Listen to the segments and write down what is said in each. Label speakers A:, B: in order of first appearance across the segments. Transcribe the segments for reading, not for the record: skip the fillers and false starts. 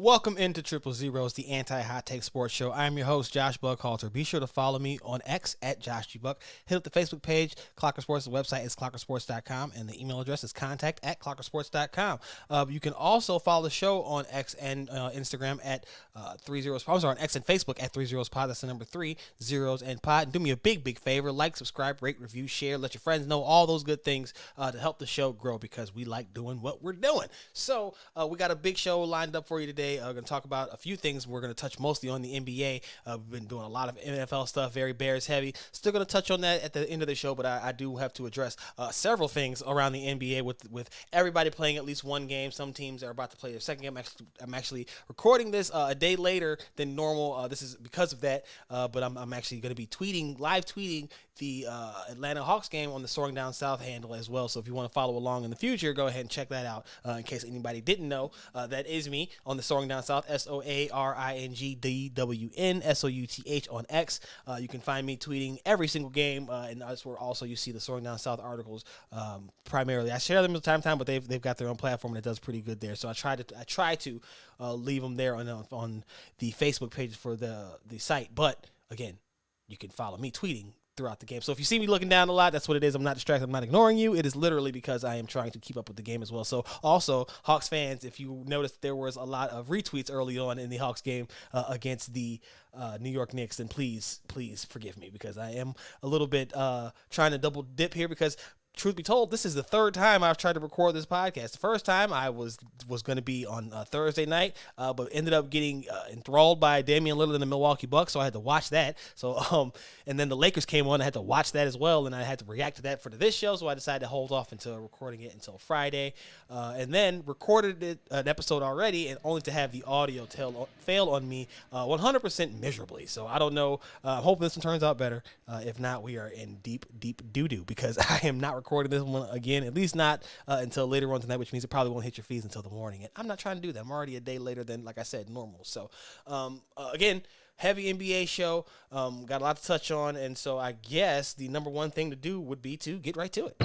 A: Welcome into Triple Zeros, the anti-hot take sports show. I'm your host, Josh Buckhalter. Be sure to follow me on X at JoshGBuck. Hit up the Facebook page, Clocker Sports. The website is clockersports.com, and the email address is contact at clockersports.com. You can also follow the show on X and Instagram at 30. I'm sorry, on X and Facebook at 30pod. That's the number 30 and pod. And do me a big favor: like, subscribe, rate, review, share, let your friends know, all those good things to help the show grow, because we like doing what we're doing. So we got a big show lined up for you today. We're going to talk about a few things. We're going to touch mostly on the NBA. We've been doing a lot of NFL stuff, very Bears heavy. Still going to touch on that at the end of the show, but I do have to address several things around the NBA with everybody playing at least one game. Some teams are about to play their second game. I'm actually recording this a day later than normal. This is because of that, but I'm actually going to be live tweeting the Atlanta Hawks game on the Soaring Down South handle as well. So if you want to follow along in the future, go ahead and check that out. In case anybody didn't know, that is me on the Soaring Down South, SOARINGDWN SOUTH on X. You can find me tweeting every single game, and that's where also you see the Soaring Down South articles primarily. I share them from time to time, but they've got their own platform that does pretty good there. So I try to leave them there on the Facebook page for the site. But again, you can follow me tweeting throughout the game. So if you see me looking down a lot, that's what it is. I'm not distracted. I'm not ignoring you. It is literally because I am trying to keep up with the game as well. So also, Hawks fans, if you noticed there was a lot of retweets early on in the Hawks game against the New York Knicks, then please forgive me, because I am a little bit trying to double dip here, because truth be told, this is the third time I've tried to record this podcast. The first time I was going to be on Thursday night, but ended up getting enthralled by Damian Lillard and the Milwaukee Bucks, so I had to watch that. So, and then the Lakers came on, I had to watch that as well, and I had to react to that for this show, so I decided to hold off until recording it until Friday, and then recorded an episode already, and only to have the audio fail on me 100% miserably. So I don't know. I'm hoping this one turns out better. If not, we are in deep doo-doo, because I am not recording this one again, at least not until later on tonight, which means it probably won't hit your feeds until the morning. And I'm not trying to do that. I'm already a day later than, like I said, normal. So, again, heavy NBA show. Got a lot to touch on. And so I guess the number one thing to do would be to get right to it.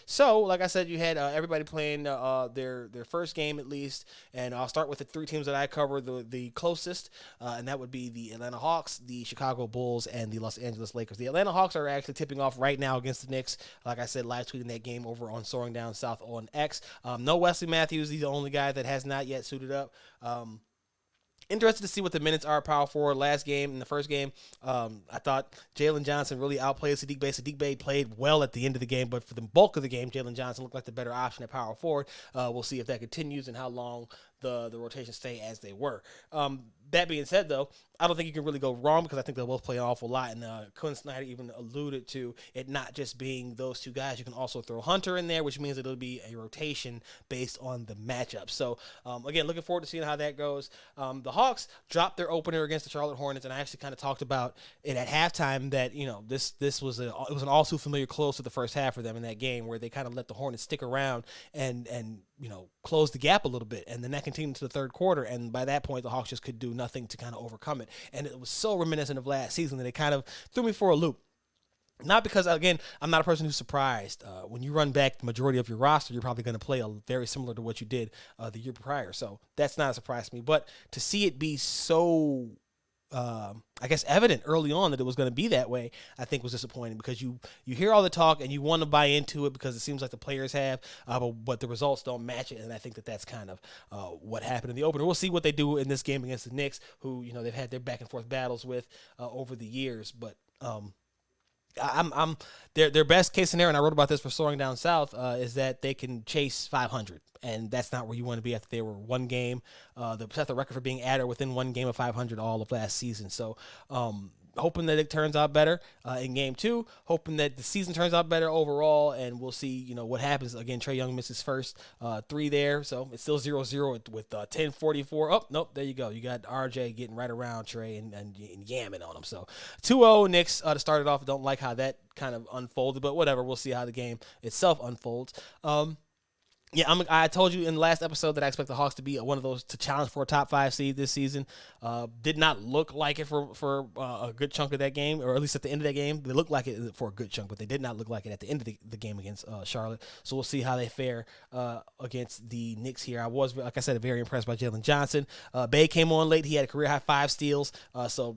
A: So, like I said, you had everybody playing their first game at least, and I'll start with the three teams that I cover the closest, and that would be the Atlanta Hawks, the Chicago Bulls, and the Los Angeles Lakers. The Atlanta Hawks are actually tipping off right now against the Knicks. Like I said, live tweeting that game over on Soaring Down South on X. No Wesley Matthews. He's the only guy that has not yet suited up. Interested to see what the minutes are power forward. Last game, in the first game, I thought Jaylon Johnson really outplayed Sadiq Bey. Sadiq Bey played well at the end of the game, but for the bulk of the game, Jaylon Johnson looked like the better option at power forward. We'll see if that continues and how long the rotations stay as they were. That being said, though, I don't think you can really go wrong, because I think they'll both play an awful lot. And Quinn Snyder even alluded to it not just being those two guys. You can also throw Hunter in there, which means it'll be a rotation based on the matchup. So, again, looking forward to seeing how that goes. The Hawks dropped their opener against the Charlotte Hornets, and I actually kind of talked about it at halftime that, this was an all too familiar close to the first half for them in that game, where they kind of let the Hornets stick around and close the gap a little bit. And then that continued to the third quarter, and by that point, the Hawks just could do nothing to kind of overcome it. And it was so reminiscent of last season that it kind of threw me for a loop. Not because, again, I'm not a person who's surprised. When you run back the majority of your roster, you're probably going to play very similar to what you did the year prior. So that's not a surprise to me. But to see it be so, evident early on that it was going to be that way, I think was disappointing, because you hear all the talk and you want to buy into it because it seems like the players have, but the results don't match it. And I think that's kind of what happened in the opener. We'll see what they do in this game against the Knicks, who, they've had their back and forth battles with over the years. But I'm their best case scenario, and I wrote about this for Soaring Down South, is that they can chase 500, and that's not where you want to be after they were one game. They set the record for being at or within one game of 500 all of last season. So, hoping that it turns out better in game two, hoping that the season turns out better overall, and we'll see, what happens. Again, Trae Young misses first three there, so it's still 0-0 with 10:44. Oh, nope, there you go. You got RJ getting right around Trae and yamming on him. So 2-0 Knicks to start it off. Don't like how that kind of unfolded, but whatever. We'll see how the game itself unfolds. Yeah, I told you in the last episode that I expect the Hawks to be one of those to challenge for a top 5 seed this season. Did not look like it for a good chunk of that game, or at least at the end of that game. They looked like it for a good chunk, but they did not look like it at the end of the game against Charlotte. So we'll see how they fare against the Knicks here. I was, like I said, very impressed by Jaylon Johnson. Bay came on late. He had a career high 5 steals. So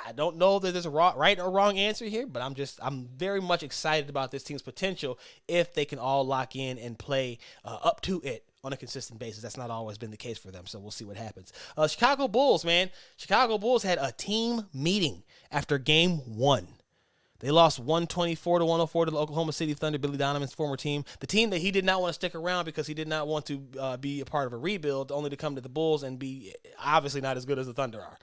A: I don't know that there's a right or wrong answer here, but I'm very much excited about this team's potential if they can all lock in and play up to it on a consistent basis. That's not always been the case for them, so we'll see what happens. Chicago Bulls, man. Chicago Bulls had a team meeting after game 1. They lost 124-104 to the Oklahoma City Thunder, Billy Donovan's former team. The team that he did not want to stick around because he did not want to be a part of a rebuild, only to come to the Bulls and be obviously not as good as the Thunder are.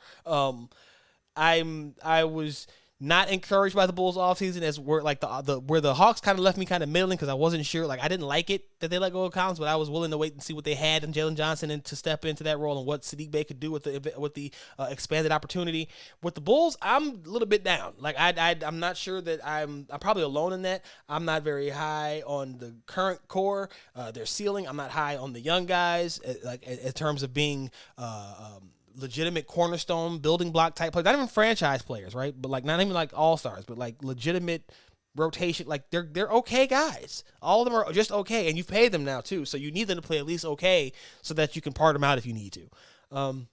A: I was not encouraged by the Bulls offseason as where like where the Hawks kind of left me kind of middling because I wasn't sure. Like I didn't like it that they let go of Collins, but I was willing to wait and see what they had in Jaylon Johnson and to step into that role and what Sadiq Bey could do with the expanded opportunity. With the Bulls, I'm a little bit down. Like I'm not sure that I'm probably alone in that. I'm not very high on the current core, their ceiling. I'm not high on the young guys, like in terms of being legitimate cornerstone building block type players, not even franchise players, right? But like not even like all-stars, but like legitimate rotation. Like they're okay guys. All of them are just okay, and you've paid them now too, so you need them to play at least okay so that you can part them out if you need to.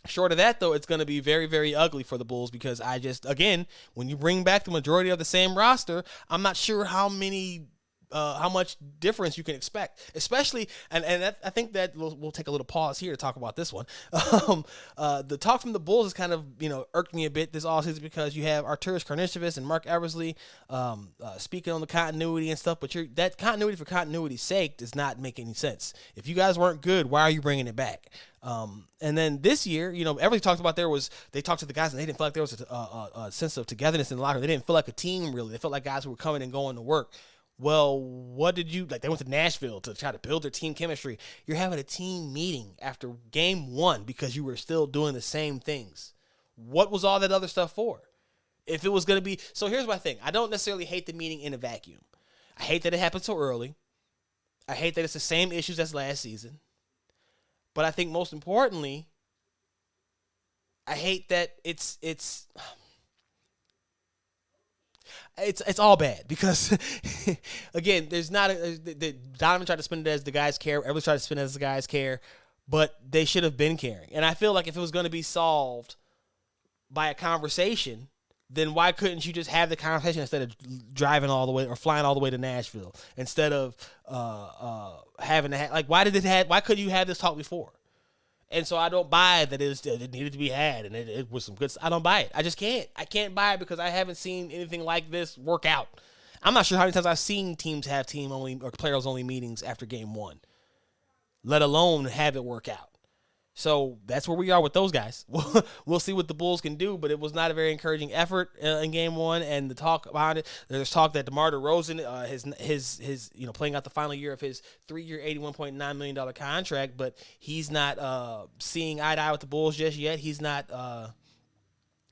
A: Short of that, though, it's going to be very, very ugly for the Bulls because again, when you bring back the majority of the same roster, I'm not sure how much difference you can expect, especially, and I think that we'll take a little pause here to talk about this one. The talk from the Bulls has kind of, irked me a bit this offseason because you have Arturas Karnisovas and Mark Eversley speaking on the continuity and stuff, but that continuity for continuity's sake does not make any sense. If you guys weren't good, why are you bringing it back? And then this year, everybody talked about they talked to the guys and they didn't feel like there was a sense of togetherness in the locker room. They didn't feel like a team, really. They felt like guys who were coming and going to work. Well, what did you like? They went to Nashville to try to build their team chemistry. You're having a team meeting after game 1 because you were still doing the same things. What was all that other stuff for? If it was going to be, so here's my thing. I don't necessarily hate the meeting in a vacuum. I hate that it happened so early. I hate that it's the same issues as last season. But I think most importantly, I hate that it's all bad because, again, there's not Donovan tried to spin it as the guys care. Everybody tried to spin it as the guys care, but they should have been caring. And I feel like if it was going to be solved by a conversation, then why couldn't you just have the conversation instead of driving all the way or flying all the way to Nashville instead of having to why couldn't you have this talk before? And so I don't buy that it needed to be had and it was some good stuff. I don't buy it. I just can't. I can't buy it because I haven't seen anything like this work out. I'm not sure how many times I've seen teams have team only or players only meetings after game 1, let alone have it work out. So that's where we are with those guys. We'll see what the Bulls can do, but it was not a very encouraging effort in game 1. And the talk behind it, there's talk that DeMar DeRozan, his playing out the final year of his 3-year, $81.9 million contract, but he's not seeing eye to eye with the Bulls just yet. He's not.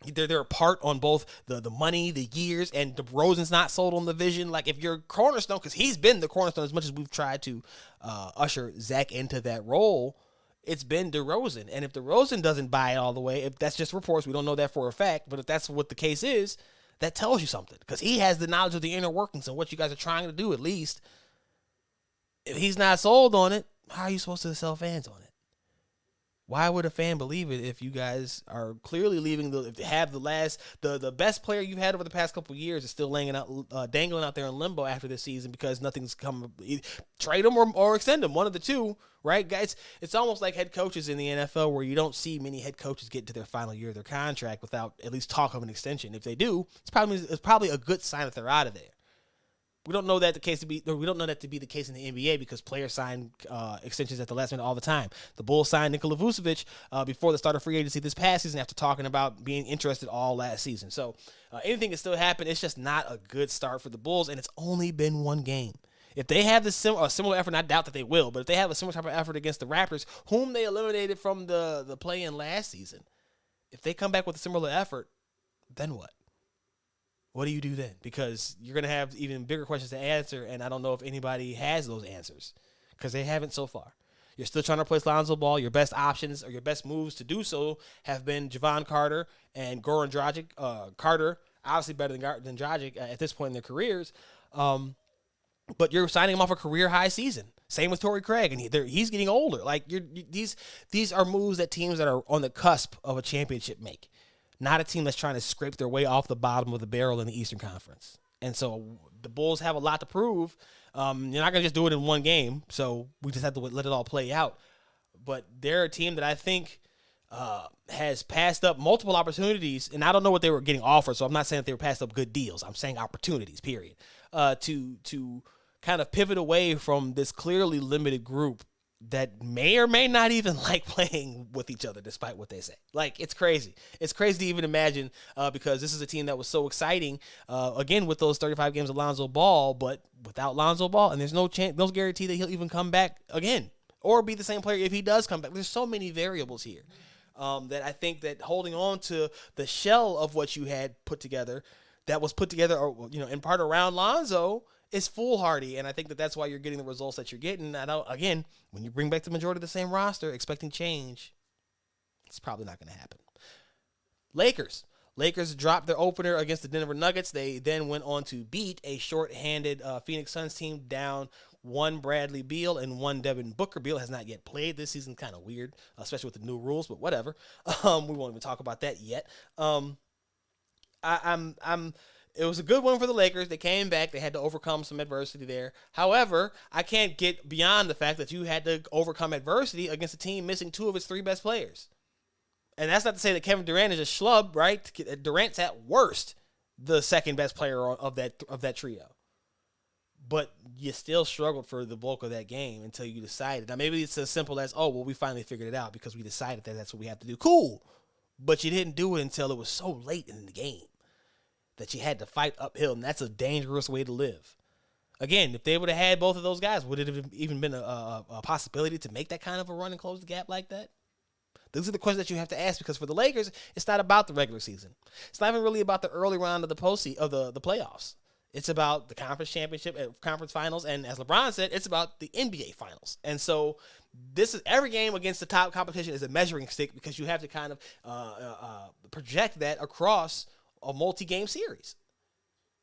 A: They're apart on both the money, the years, and DeRozan's not sold on the vision. Like if you're cornerstone, because he's been the cornerstone as much as we've tried to usher Zach into that role. It's been DeRozan. And if DeRozan doesn't buy it all the way, if that's just reports, we don't know that for a fact, but if that's what the case is, that tells you something. Because he has the knowledge of the inner workings and what you guys are trying to do, at least. If he's not sold on it, how are you supposed to sell fans on it? Why would a fan believe it if you guys are clearly leaving the best player you've had over the past couple of years is still dangling out there in limbo after this season because nothing's come. Trade him or extend him, one of the two, right, guys? It's almost like head coaches in the NFL where you don't see many head coaches get to their final year of their contract without at least talk of an extension. If they do, it's probably a good sign that they're out of there. We don't know that to be the case in the NBA because players sign extensions at the last minute all the time. The Bulls signed Nikola Vucevic before the start of free agency this past season after talking about being interested all last season. So anything can still happen. It's just not a good start for the Bulls, and it's only been one game. If they have a similar effort, and I doubt that they will, but if they have a similar type of effort against the Raptors, whom they eliminated from the play-in last season, if they come back with a similar effort, then what? What do you do then? Because you're going to have even bigger questions to answer, and I don't know if anybody has those answers. because they haven't so far. You're still trying to replace Lonzo Ball. Your best options or your best moves to do so have been Javon Carter and Goran Dragic. Carter, obviously better than Dragic at this point in their careers. But you're signing him off a career high season. Same with Torrey Craig, and he's getting older. Like these are moves that teams that are on the cusp of a championship make, not a team that's trying to scrape their way off the bottom of the barrel in the Eastern Conference. And so the Bulls have a lot to prove. You're not gonna just do it in one game, so we just have to let it all play out. But they're a team that I think has passed up multiple opportunities, and I don't know what they were getting offered, so I'm not saying that they were passed up good deals. I'm saying opportunities, period, to kind of pivot away from this clearly limited group that may or may not even like playing with each other, despite what they say. Like, it's crazy. It's crazy to even imagine because this is a team that was so exciting, again, with those 35 games of Lonzo Ball, but without Lonzo Ball, and there's no guarantee that he'll even come back again or be the same player if he does come back. There's so many variables here that I think that holding on to the shell of what you had put together, that was put together, or, in part around Lonzo, is foolhardy, and I think that that's why you're getting the results that you're getting. Again, when you bring back the majority of the same roster, expecting change, it's probably not going to happen. Lakers dropped their opener against the Denver Nuggets. They then went on to beat a short-handed Phoenix Suns team down one Bradley Beal and one Devin Booker. Beal has not yet played this season. Kind of weird, especially with the new rules, but whatever. We won't even talk about that yet. It was a good one for the Lakers. They came back. They had to overcome some adversity there. However, I can't get beyond the fact that you had to overcome adversity against a team missing two of its three best players. And that's not to say that Kevin Durant is a schlub, right? Durant's at worst the second best player of that trio. But you still struggled for the bulk of that game until you decided. Now, maybe it's as simple as, we finally figured it out because we decided that that's what we have to do. Cool. But you didn't do it until it was so late in the game that you had to fight uphill, and that's a dangerous way to live. Again, if they would have had both of those guys, would it have even been a possibility to make that kind of a run and close the gap like that? Those are the questions that you have to ask, because for the Lakers, it's not about the regular season. It's not even really about the early round of the playoffs. It's about the conference championship, conference finals, and as LeBron said, it's about the NBA finals. And so this is every game against the top competition is a measuring stick, because you have to kind of project that across a multi-game series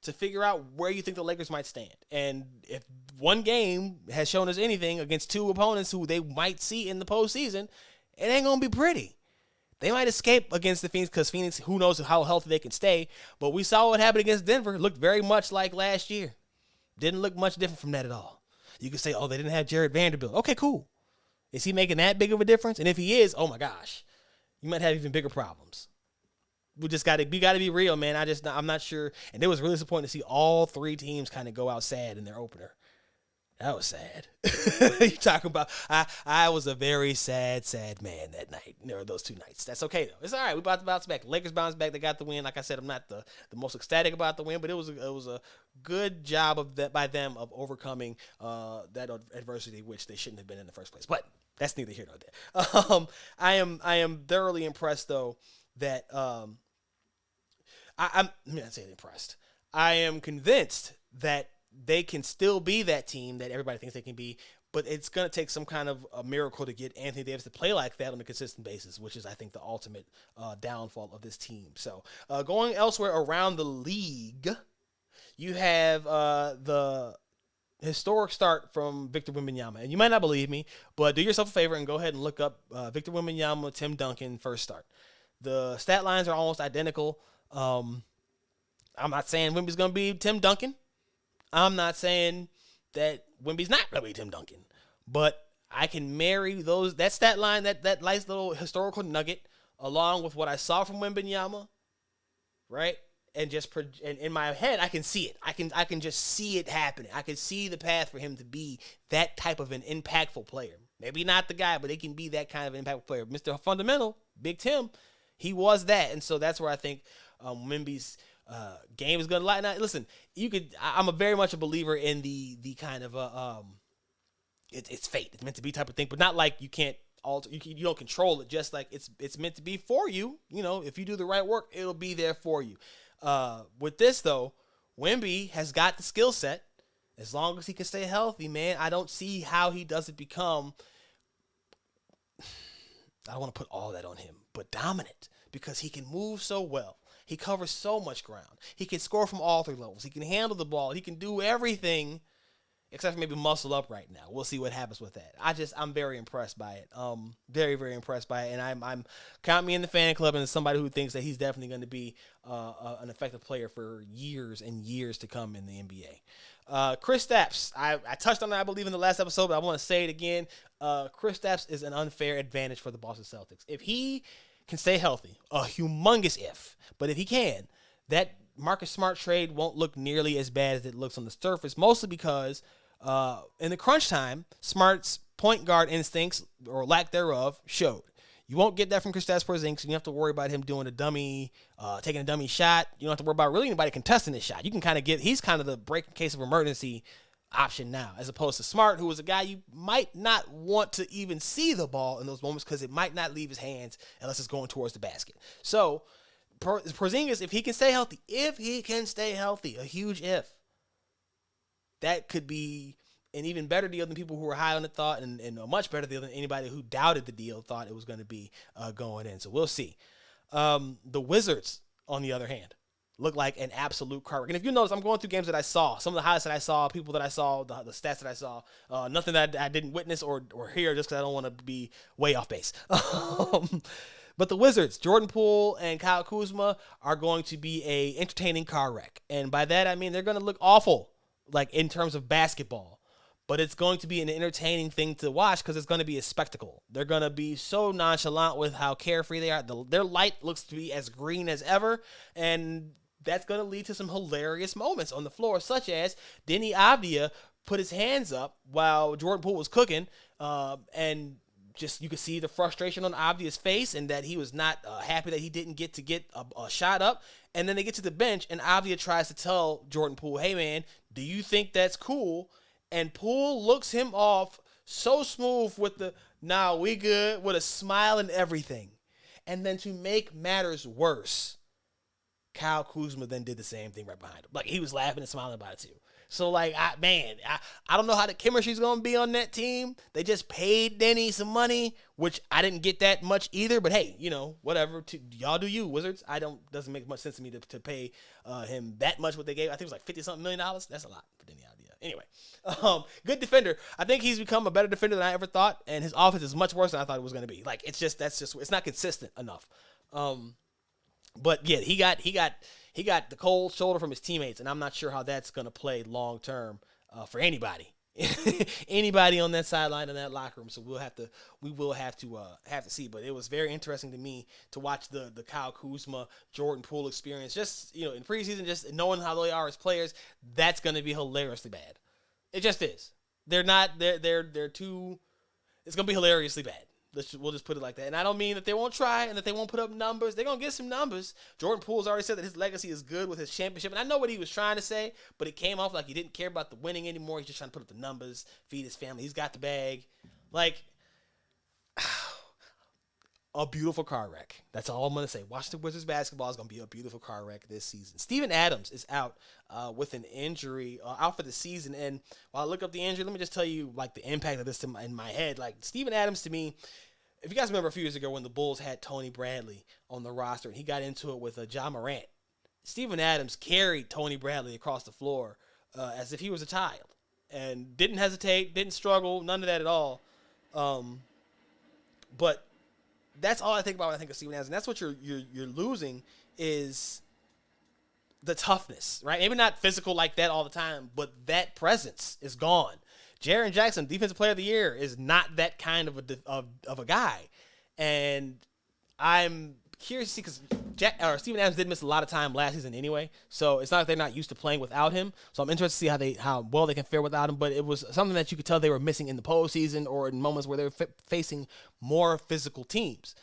A: to figure out where you think the Lakers might stand. And if one game has shown us anything against two opponents who they might see in the postseason, it ain't going to be pretty. They might escape against the Phoenix, because Phoenix, who knows how healthy they can stay. But we saw what happened against Denver. It looked very much like last year. Didn't look much different from that at all. You could say, they didn't have Jared Vanderbilt. Okay, cool. Is he making that big of a difference? And if he is, oh my gosh, you might have even bigger problems. We got to be real, man. I'm not sure. And it was really disappointing to see all three teams kind of go out sad in their opener. That was sad. You talking about, I was a very sad man that night. Or those two nights. That's okay though. It's all right. We about to bounce back. Lakers bounced back. They got the win. Like I said, I'm not the most ecstatic about the win, but it was a good job of that by them of overcoming that adversity, which they shouldn't have been in the first place. But that's neither here nor there. I am thoroughly impressed though that I'm not saying impressed. I am convinced that they can still be that team that everybody thinks they can be, but it's going to take some kind of a miracle to get Anthony Davis to play like that on a consistent basis, which is, I think, the ultimate downfall of this team. So going elsewhere around the league, you have the historic start from Victor Wembanyama. And you might not believe me, but do yourself a favor and go ahead and look up Victor Wembanyama, Tim Duncan first start. The stat lines are almost identical. I'm not saying Wemby's going to be Tim Duncan. I'm not saying that Wemby's not going to be Tim Duncan. But I can marry that stat line, that nice little historical nugget, along with what I saw from Wembanyama, right? And in my head, I can see it. I can just see it happening. I can see the path for him to be that type of an impactful player. Maybe not the guy, but he can be that kind of impactful player. Mr. Fundamental, Big Tim, he was that. And so that's where I think Wemby's game is going to lie. Now, listen, I'm a very much a believer in the kind of it's fate. It's meant to be type of thing, but not like you can't alter. You don't control it. Just like it's meant to be for you. If you do the right work, it'll be there for you. With this though, Wemby has got the skill set, As long as he can stay healthy, man, I don't see how he doesn't become, I don't want to put all that on him, but dominant, because he can move so well. He covers so much ground. He can score from all three levels. He can handle the ball. He can do everything except for maybe muscle up right now. We'll see what happens with that. I'm very impressed by it. Very, very impressed by it. And I'm count me in the fan club, and as somebody who thinks that he's definitely going to be an effective player for years and years to come in the NBA. Chris Stapps, I touched on that, I believe, in the last episode, but I want to say it again. Chris Stapps is an unfair advantage for the Boston Celtics. If he can stay healthy, a humongous if, but if he can, that Marcus Smart trade won't look nearly as bad as it looks on the surface, mostly because in the crunch time, Smart's point guard instincts, or lack thereof, showed. You won't get that from Kristaps Porzingis. You don't have to worry about him doing a dummy, taking a dummy shot. You don't have to worry about really anybody contesting his shot. You can kind of he's kind of the break in case of emergency option now, as opposed to Smart, who was a guy you might not want to even see the ball in those moments because it might not leave his hands unless it's going towards the basket. So Porzingis, if he can stay healthy, a huge if, that could be an even better deal than people who were high on the thought, and a much better deal than anybody who doubted the deal thought it was going to be going in. So we'll see. The Wizards, on the other hand, look like an absolute car wreck. And if you notice, I'm going through games that I saw, some of the highlights that I saw, people that I saw, the stats that I saw, nothing that I didn't witness or hear just because I don't want to be way off base. But the Wizards, Jordan Poole and Kyle Kuzma, are going to be a entertaining car wreck. And by that, I mean they're going to look awful, like in terms of basketball. But it's going to be an entertaining thing to watch because it's going to be a spectacle. They're going to be so nonchalant with how carefree they are. Their light looks to be as green as ever, and that's going to lead to some hilarious moments on the floor, such as Denny Avdia put his hands up while Jordan Poole was cooking, and just you could see the frustration on Avdia's face, and that he was not happy that he didn't get a shot up. And then they get to the bench, and Avdia tries to tell Jordan Poole, "Hey man, do you think that's cool?" And Poole looks him off so smooth with the "Nah, we good," with a smile and everything. And then to make matters worse, Kyle Kuzma then did the same thing right behind him. Like, he was laughing and smiling about it too. So, like, I don't know how the chemistry's going to be on that team. They just paid Denny some money, which I didn't get that much either. But, hey, whatever. Y'all do you, Wizards. Doesn't make much sense to me to pay him that much what they gave. I think it was like $50-something million. That's a lot for Denny Avdia. Anyway, good defender. I think he's become a better defender than I ever thought. And his offense is much worse than I thought it was going to be. Like, it's not consistent enough. But, yeah, he got the cold shoulder from his teammates, and I'm not sure how that's going to play long term for anybody, anybody on that sideline in that locker room. So we will have to see. But it was very interesting to me to watch the Kyle Kuzma, Jordan Poole experience. Just in preseason, just knowing how they are as players, that's going to be hilariously bad. It just is. They're too. It's going to be hilariously bad. We'll just put it like that. And I don't mean that they won't try and that they won't put up numbers. They're going to get some numbers. Jordan Poole's already said that his legacy is good with his championship. And I know what he was trying to say, but it came off like he didn't care about the winning anymore. He's just trying to put up the numbers, feed his family. He's got the bag. Like, a beautiful car wreck. That's all I'm going to say. Washington Wizards basketball is going to be a beautiful car wreck this season. Steven Adams is out with an injury, out for the season. And while I look up the injury, let me just tell you, like, the impact of this in my head. Like, Steven Adams, to me, if you guys remember a few years ago when the Bulls had Tony Bradley on the roster and he got into it with Ja Morant, Steven Adams carried Tony Bradley across the floor as if he was a child and didn't hesitate, didn't struggle, none of that at all. But that's all I think about when I think of Steven Adams, and that's what you're losing is the toughness, right? Maybe not physical like that all the time, but that presence is gone. Jaren Jackson, Defensive Player of the Year, is not that kind of a guy, and I'm curious to see because Steven Adams did miss a lot of time last season anyway, so it's not like they're not used to playing without him. So I'm interested to see how well they can fare without him. But it was something that you could tell they were missing in the postseason or in moments where they were facing more physical teams.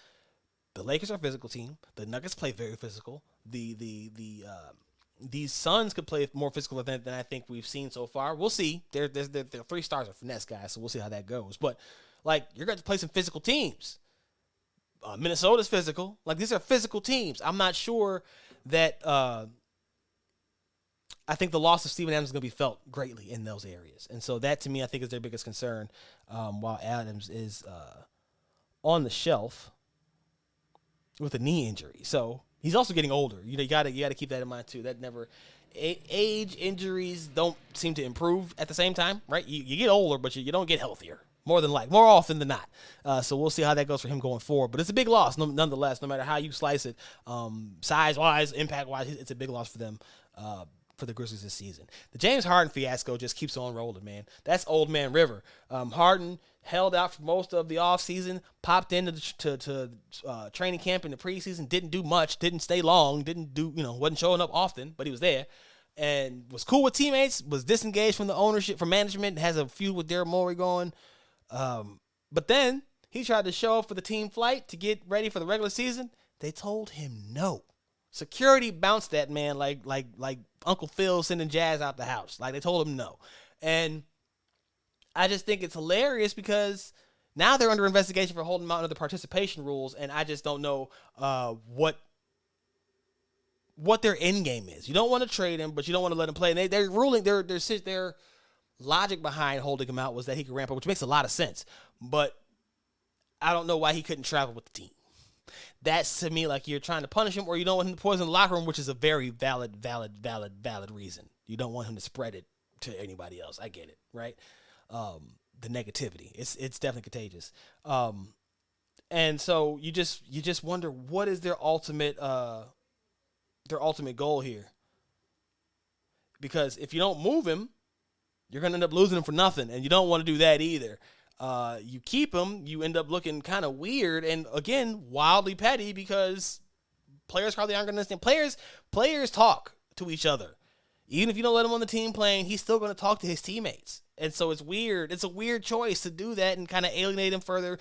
A: The Lakers are a physical team. The Nuggets play very physical. These Suns could play more physical than I think we've seen so far. We'll see. They're 3 stars are finesse guys, so we'll see how that goes. But like, you're going to play some physical teams. Minnesota's physical. Like, these are physical teams. I'm not sure that I think the loss of Steven Adams is going to be felt greatly in those areas. And so that, to me, I think is their biggest concern, while Adams is on the shelf with a knee injury. So he's also getting older. You got to keep that in mind, too. That never age injuries don't seem to improve at the same time, right? You get older, but you don't get healthier. More often than not. So we'll see how that goes for him going forward. But it's a big loss, nonetheless, no matter how you slice it. Size-wise, impact-wise, it's a big loss for them, for the Grizzlies this season. The James Harden fiasco just keeps on rolling, man. That's old man River. Harden held out for most of the offseason, popped into to training camp in the preseason, didn't do much, didn't stay long, wasn't showing up often, but he was there. And was cool with teammates, was disengaged from the ownership, from management, has a feud with Daryl Morey going. But then he tried to show up for the team flight to get ready for the regular season. They told him no. Security bounced that man like Uncle Phil sending Jazz out the house. Like, they told him no. And I just think it's hilarious because now they're under investigation for holding him out under the participation rules, and I just don't know what their end game is. You don't want to trade him, but you don't want to let him play. And they're ruling their logic behind holding him out was that he could ramp up, which makes a lot of sense. But I don't know why he couldn't travel with the team. That's, to me, like you're trying to punish him, or you don't want him to poison the locker room, which is a very valid reason. You don't want him to spread it to anybody else. I get it, right? The negativity. It's definitely contagious. And so you just wonder, what is their ultimate goal here? Because if you don't move him, you're going to end up losing him for nothing, and you don't want to do that either. You keep him, you end up looking kind of weird, and again, wildly petty, because players probably aren't going to understand. Players talk to each other. Even if you don't let him on the team playing, he's still going to talk to his teammates. And so it's weird. It's a weird choice to do that and kind of alienate him further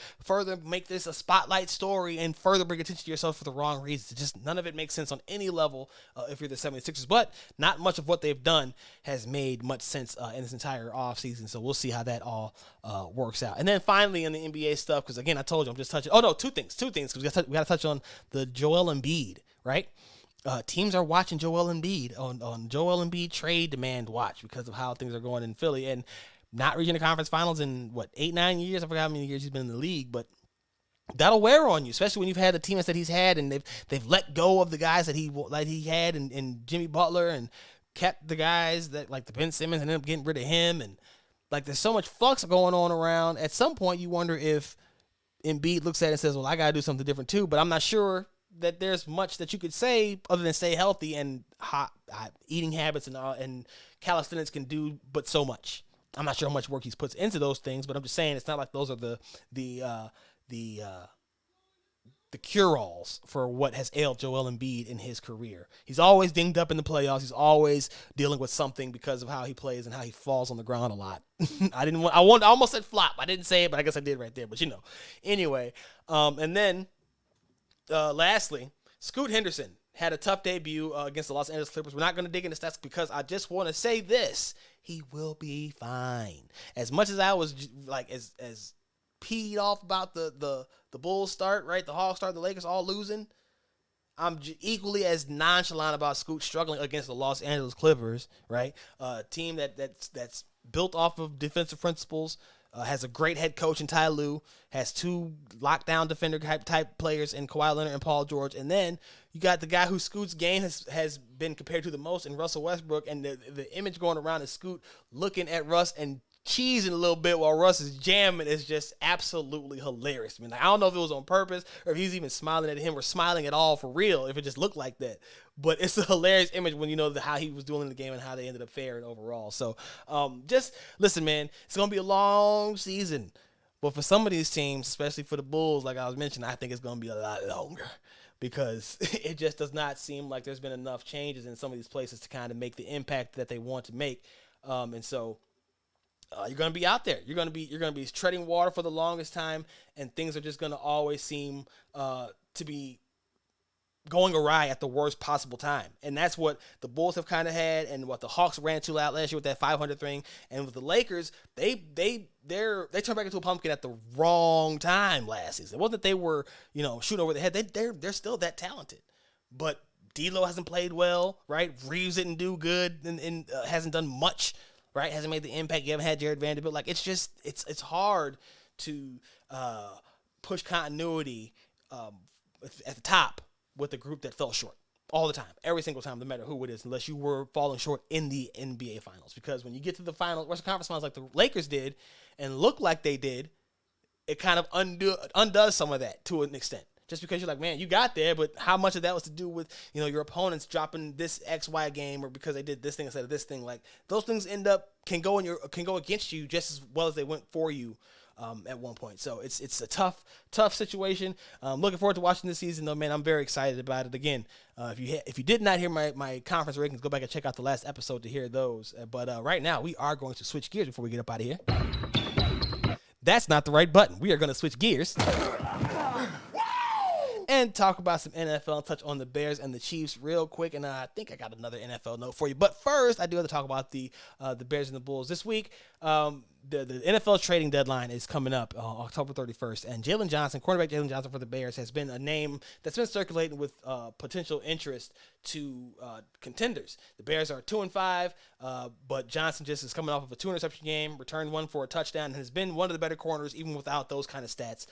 A: make this a spotlight story and further bring attention to yourself for the wrong reasons. Just none of it makes sense on any level if you're the 76ers. But not much of what they've done has made much sense in this entire offseason. So we'll see how that all works out. And then finally in the NBA stuff, because again, I told you I'm just touching. Oh, no, two things. Because we got to touch on the Joel Embiid, right? Teams are watching Joel Embiid on Joel Embiid trade demand watch because of how things are going in Philly, and not reaching the conference finals in 8-9 years. I forgot how many years he's been in the league, but that'll wear on you, especially when you've had the teammates that he's had, and they've let go of the guys that he had, and Jimmy Butler, and kept the guys that like the Ben Simmons, and ended up getting rid of him, and like there's so much flux going on around. At some point, you wonder if Embiid looks at it and says, "Well, I gotta do something different too," but I'm not sure that there's much that you could say other than stay healthy, and eating habits and calisthenics can do but so much. I'm not sure how much work he puts into those things, but I'm just saying it's not like those are the cure-alls for what has ailed Joel Embiid in his career. He's always dinged up in the playoffs. He's always dealing with something because of how he plays and how he falls on the ground a lot. I almost said flop. I didn't say it, but I guess I did right there. But anyway, and then. Lastly, Scoot Henderson had a tough debut against the Los Angeles Clippers. We're not going to dig into stats because I just want to say this. He will be fine. As much as I was like as peed off about the Bulls start, right? The Hawks start, the Lakers all losing. I'm equally as nonchalant about Scoot struggling against the Los Angeles Clippers, right? A team that's built off of defensive principles. Has a great head coach in Ty Lue, has two lockdown defender type players in Kawhi Leonard and Paul George, and then you got the guy who Scoot's game has been compared to the most in Russell Westbrook, and the image going around is Scoot looking at Russ and cheesing a little bit while Russ is jamming is just absolutely hilarious. I mean, I don't know if it was on purpose or if he's even smiling at him or smiling at all for real, if it just looked like that. But it's a hilarious image when you know how he was doing in the game and how they ended up faring overall. So just listen, man, it's going to be a long season. But for some of these teams, especially for the Bulls, like I was mentioning, I think it's going to be a lot longer because it just does not seem like there's been enough changes in some of these places to kind of make the impact that they want to make. And so you're going to be out there. You're going to be treading water for the longest time, and things are just going to always seem to be going awry at the worst possible time. And that's what the Bulls have kind of had, and what the Hawks ran to out last year with that 500 thing. And with the Lakers, they turned back into a pumpkin at the wrong time last season. It wasn't that they were shooting over the head. They're still that talented, but D'Lo hasn't played well, right? Reeves didn't do good and hasn't done much, right? Hasn't made the impact. You haven't had Jared Vanderbilt. Like, it's hard to push continuity at the top with a group that fell short all the time, every single time, no matter who it is, unless you were falling short in the NBA Finals. Because when you get to the finals, Western Conference Finals, like the Lakers did, and look like they did, it kind of undoes some of that to an extent. Just because you're like, man, you got there, but how much of that was to do with, your opponents dropping this XY game, or because they did this thing instead of this thing? Like, those things can go against you just as well as they went for you at one point. So it's a tough situation. Looking forward to watching this season, though, man. I'm very excited about it. Again, if you did not hear my conference rankings, go back and check out the last episode to hear those. But right now, we are going to switch gears before we get up out of here. That's not the right button. We are going to switch gears and talk about some NFL and touch on the Bears and the Chiefs real quick. And I think I got another NFL note for you. But first, I do have to talk about the Bears and the Bulls. This week, the NFL trading deadline is coming up October 31st. And Jaylon Johnson, cornerback Jaylon Johnson for the Bears, has been a name that's been circulating with potential interest to contenders. The Bears are 2-5, but Johnson just is coming off of a 2-interception game, returned one for a touchdown, and has been one of the better corners even without those kind of stats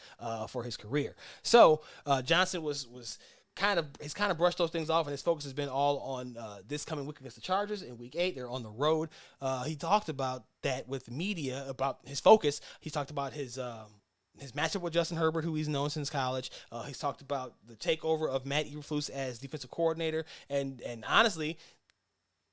A: for his career. So Johnson was kind of brushed those things off, and his focus has been all on this coming week against the Chargers in Week 8. They're on the road. He talked about that with the media, about his focus. He talked about his matchup with Justin Herbert, who he's known since college. He's talked about the takeover of Matt Eberflus as defensive coordinator, and honestly,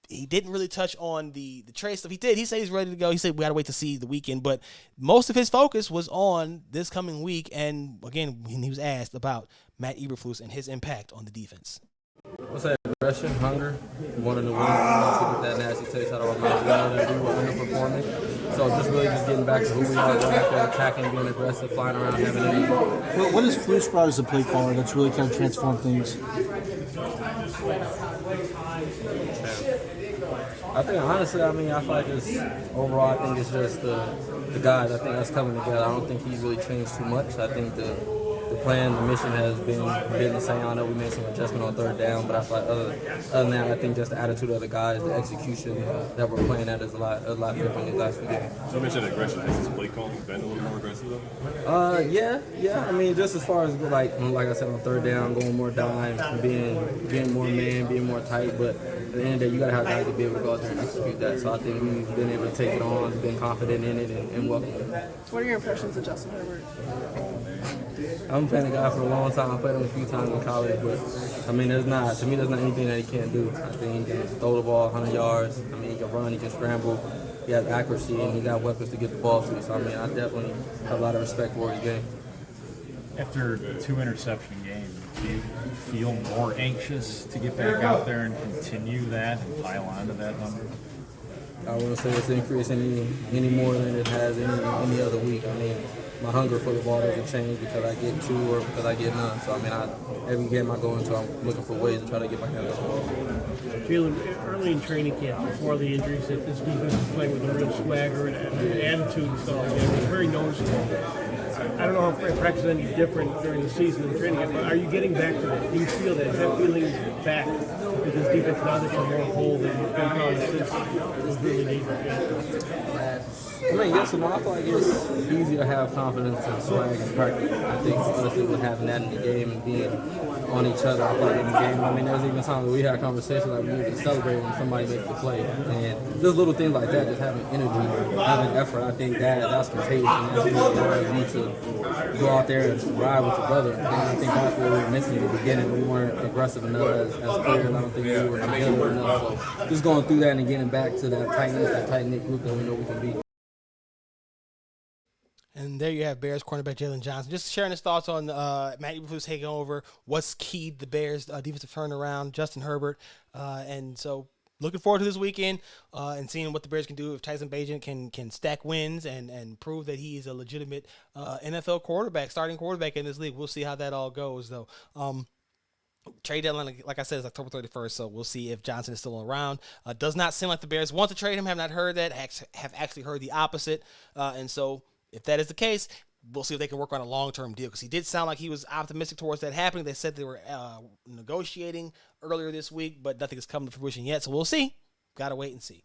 A: he didn't really touch on the trade stuff. He did. He said he's ready to go. He said we got to wait to see the weekend. But most of his focus was on this coming week. And, again, when he was asked about Matt Eberflus and his impact on the defense.
B: What's that? Aggression, hunger, wanting to win, to get that nasty taste out of our mouth. We know to do what underperforming. So just getting back to who we are, going out there, attacking, being aggressive, flying around, having energy.
C: What has Flus brought as a play caller that's really kind of transformed things?
B: I think, honestly, I feel like it's overall, I think it's just the guys. I think that's coming together. I don't think he's really changed too much. I think the plan, the mission has been the same. I know we made some adjustment on third down, but I feel like other than that, I think just the attitude of the guys, the execution that we're playing at is a lot different in the last few games.
D: So you mentioned aggression. Has his play calling been a little more aggressive though?
B: Yeah. Just as far as like I said, on third down, going more dime, being more man, being more tight, but at the end of the day, you got to have guys to be able to go out there and execute that. So I think we've been able to take it on, been confident in it, and welcome it.
E: What are your impressions of Justin Herbert?
B: I'm playing a guy for a long time. I played him a few times in college, but there's not anything that he can't do. I think he can throw the ball 100 yards. He can run, he can scramble. He has accuracy, and he got weapons to get the ball to. So I definitely have a lot of respect for his game.
F: After a 2-interception game, do you feel more anxious to get back out there and continue that and pile onto that number?
B: I wouldn't say it's increased any more than it has any other week. My hunger for the ball doesn't change because I get two or because I get none. So every game I go into, I'm looking for ways to try to get my hands on the ball.
G: Jaylon, early in training camp, before the injuries, that this defense was playing with a real swagger and attitude and stuff like that. It was very noticeable. I don't know if practice is any different during the season and training camp, but are you getting back to that? Do you feel that? Is that feeling back with this defense now that you're more whole than you've been on since it was really needed?
B: Yes and no. I feel like it's easy to have confidence and swag and practice. I think honestly with having that in the game and being on each other, I feel like in the game, there's even times where we had conversations like we usually celebrate when somebody makes the play. And just little things like that, just having energy, having effort, I think that's contagious and that's what requires you to go out there and ride with your brother. And I think that's what we were missing in the beginning. We weren't aggressive enough as players. I don't think we were together enough. So just going through that and getting back to that tightness, that tight-knit group that we know we can be.
A: And there you have Bears cornerback Jaylon Johnson just sharing his thoughts on Matt Eberflus taking over, what's keyed the Bears' defensive turnaround, Justin Herbert. And so looking forward to this weekend and seeing what the Bears can do if Tyson Bagent can stack wins and prove that he is a legitimate NFL quarterback, starting quarterback in this league. We'll see how that all goes, though. Trade deadline, like I said, is October 31st, so we'll see if Johnson is still around. Does not seem like the Bears want to trade him. Have not heard that. Have actually heard the opposite. And so if that is the case, we'll see if they can work on a long-term deal, because he did sound like he was optimistic towards that happening. They said they were negotiating earlier this week, but nothing has come to fruition yet, so we'll see. Got to wait and see.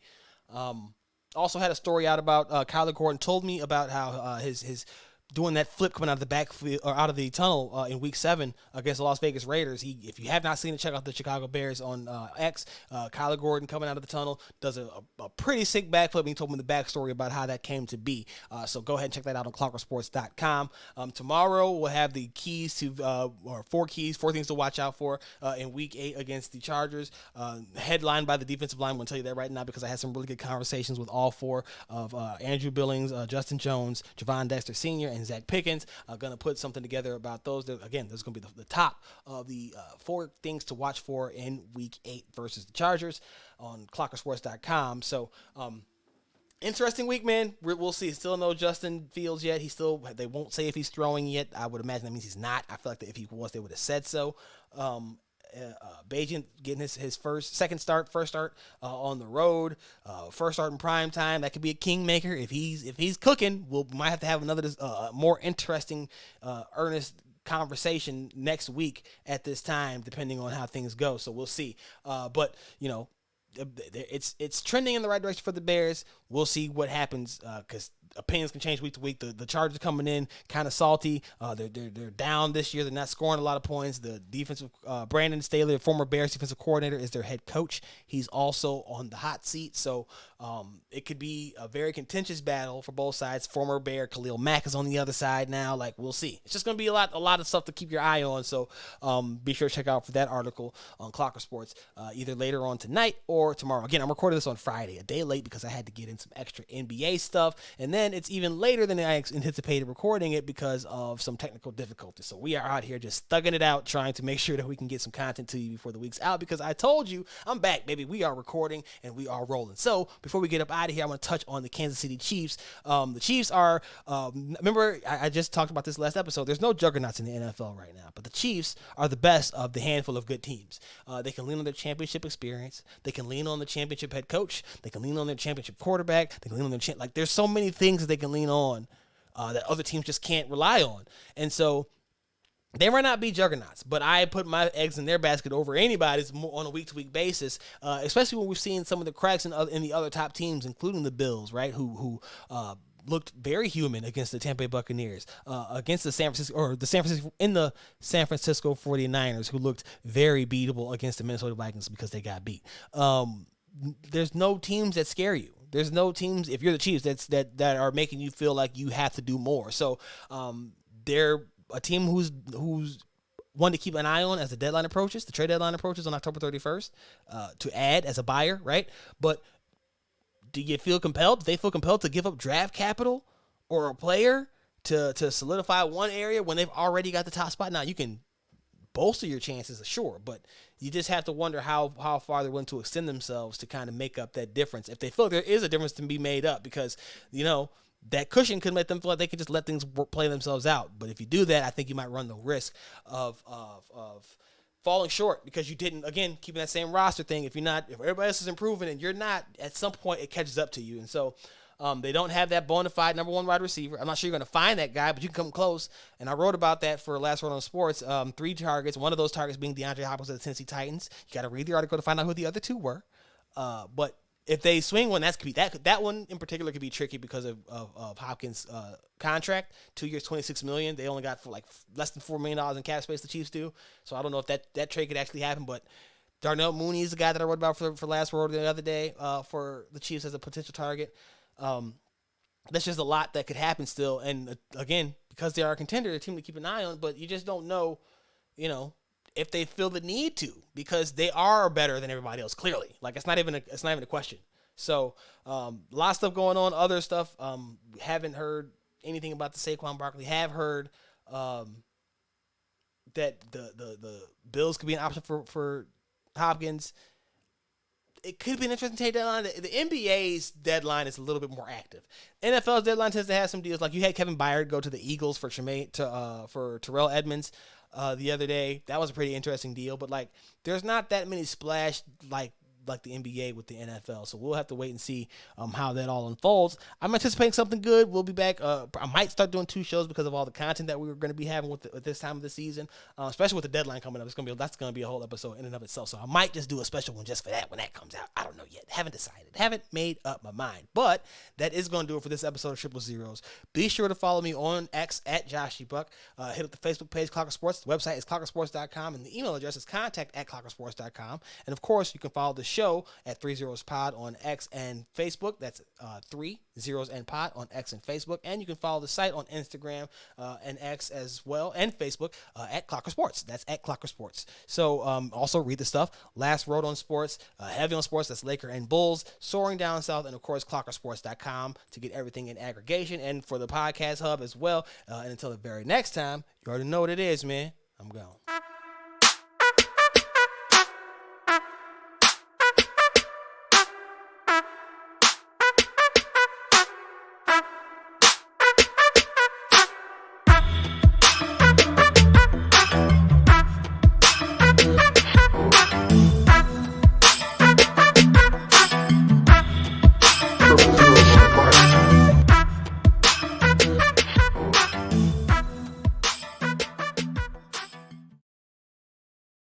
A: Also had a story out about Kyler Gordon told me about how his doing that flip coming out of the backfield or out of the tunnel in Week 7 against the Las Vegas Raiders. If you have not seen it, check out the Chicago Bears on X. Kyler Gordon coming out of the tunnel does a pretty sick backflip. And he told me the backstory about how that came to be. So go ahead and check that out on clockersports.com. Tomorrow we'll have the keys to or four things to watch out for in Week 8 against the Chargers. Headlined by the defensive line. I'm going to tell you that right now because I had some really good conversations with all four of Andrew Billings, Justin Jones, Javon Dexter Sr., and Zach Pickens. Going to put something together about those. Again, there's going to be the top of the four things to watch for in Week 8 versus the Chargers on clockersports.com. So, interesting week, man. We'll see. Still no Justin Fields yet. They won't say if he's throwing yet. I would imagine that means he's not. I feel like that if he was, they would have said so. Bajan getting his first start on the road, first start in prime time. That could be a kingmaker if he's cooking. We might have to have another more interesting, earnest conversation next week at this time, depending on how things go. So we'll see. But it's trending in the right direction for the Bears. We'll see what happens because opinions can change week to week. The Chargers coming in kind of salty. They're down this year. They're not scoring a lot of points. The defensive Brandon Staley, former Bears defensive coordinator, is their head coach. He's also on the hot seat. So it could be a very contentious battle for both sides. Former Bear Khalil Mack is on the other side now. Like, we'll see. It's just going to be a lot of stuff to keep your eye on. So be sure to check out for that article on Clocker Sports either later on tonight or tomorrow. Again, I'm recording this on Friday, a day late because I had to get in some extra NBA stuff. And then it's even later than I anticipated recording it because of some technical difficulties. So we are out here just thugging it out, trying to make sure that we can get some content to you before the week's out, because I told you I'm back, baby. We are recording and we are rolling. So before we get up out of here, I want to touch on the Kansas City Chiefs. The Chiefs are, remember, I just talked about this last episode. There's no juggernauts in the NFL right now, but the Chiefs are the best of the handful of good teams. They can lean on their championship experience. They can lean on the championship head coach. They can lean on their championship quarterback. They can lean on their there's so many things that they can lean on that other teams just can't rely on. And so they might not be juggernauts, but I put my eggs in their basket over anybody's on a week-to-week basis, especially when we've seen some of the cracks in the other top teams, including the Bills, right, who looked very human against the Tampa Bay Buccaneers, against the San Francisco 49ers, who looked very beatable against the Minnesota Vikings because they got beat. There's no teams that scare you. There's no teams, if you're the Chiefs, that are making you feel like you have to do more. So they're a team who's one to keep an eye on as the deadline approaches. The trade deadline approaches on October 31st to add as a buyer, right? But do you feel compelled? Do they feel compelled to give up draft capital or a player to solidify one area when they've already got the top spot? Now, you can bolster your chances, sure, but you just have to wonder how far they're willing to extend themselves to kind of make up that difference. If they feel there is a difference to be made up, because, that cushion could make them feel like they could just let things play themselves out. But if you do that, I think you might run the risk of falling short because you didn't, again, keeping that same roster thing. If everybody else is improving and you're not, at some point it catches up to you. And so they don't have that bona fide number one wide receiver. I'm not sure you're going to find that guy, but you can come close. And I wrote about that for Last Word on Sports. 3 targets, one of those targets being DeAndre Hopkins of the Tennessee Titans. You got to read the article to find out who the other 2 were. But if they swing one, that one in particular could be tricky because of Hopkins' contract. 2 years, $26 million. They only got for like less than $4 million in cap space. The Chiefs do. So I don't know if that trade could actually happen. But Darnell Mooney is the guy that I wrote about for Last Word the other day for the Chiefs as a potential target. That's just a lot that could happen still. And again, because they are a contender, they're a team to keep an eye on. But you just don't know, if they feel the need to, because they are better than everybody else, clearly. Like, it's not even a question. So, a lot of stuff going on, other stuff. Haven't heard anything about the Saquon Barkley. Have heard that the Bills could be an option for Hopkins. It could be an interesting trade deadline. The NBA's deadline is a little bit more active. NFL's deadline tends to have some deals. Like, you had Kevin Byard go to the Eagles for Terrell Edmonds the other day. That was a pretty interesting deal. But, like, there's not that many splash, like, like the NBA with the NFL. So we'll have to wait and see how that all unfolds. I'm anticipating something good. We'll be back. I might start doing 2 shows because of all the content that we were going to be having with this time of the season, especially with the deadline coming up. That's going to be a whole episode in and of itself. So I might just do a special one just for that when that comes out. I don't know yet. Haven't decided. Haven't made up my mind. But that is going to do it for this episode of Triple Zeros. Be sure to follow me on X at Joshy Buck. Hit up the Facebook page, Clocker Sports. The website is clockersports.com, and the email address is contact@clockersports.com. And of course, you can follow the show at 30spod on X and Facebook. That's 30 and pod on X and Facebook. And you can follow the site on Instagram and X as well, and Facebook at Clocker Sports. That's at Clocker Sports. So also read the stuff. Last Word on Sports, Heavy on Sports, that's Laker and Bulls, Soaring Down South, and of course clockersports.com to get everything in aggregation, and for the podcast hub as well. And until the very next time, you already know what it is, man. I'm gone.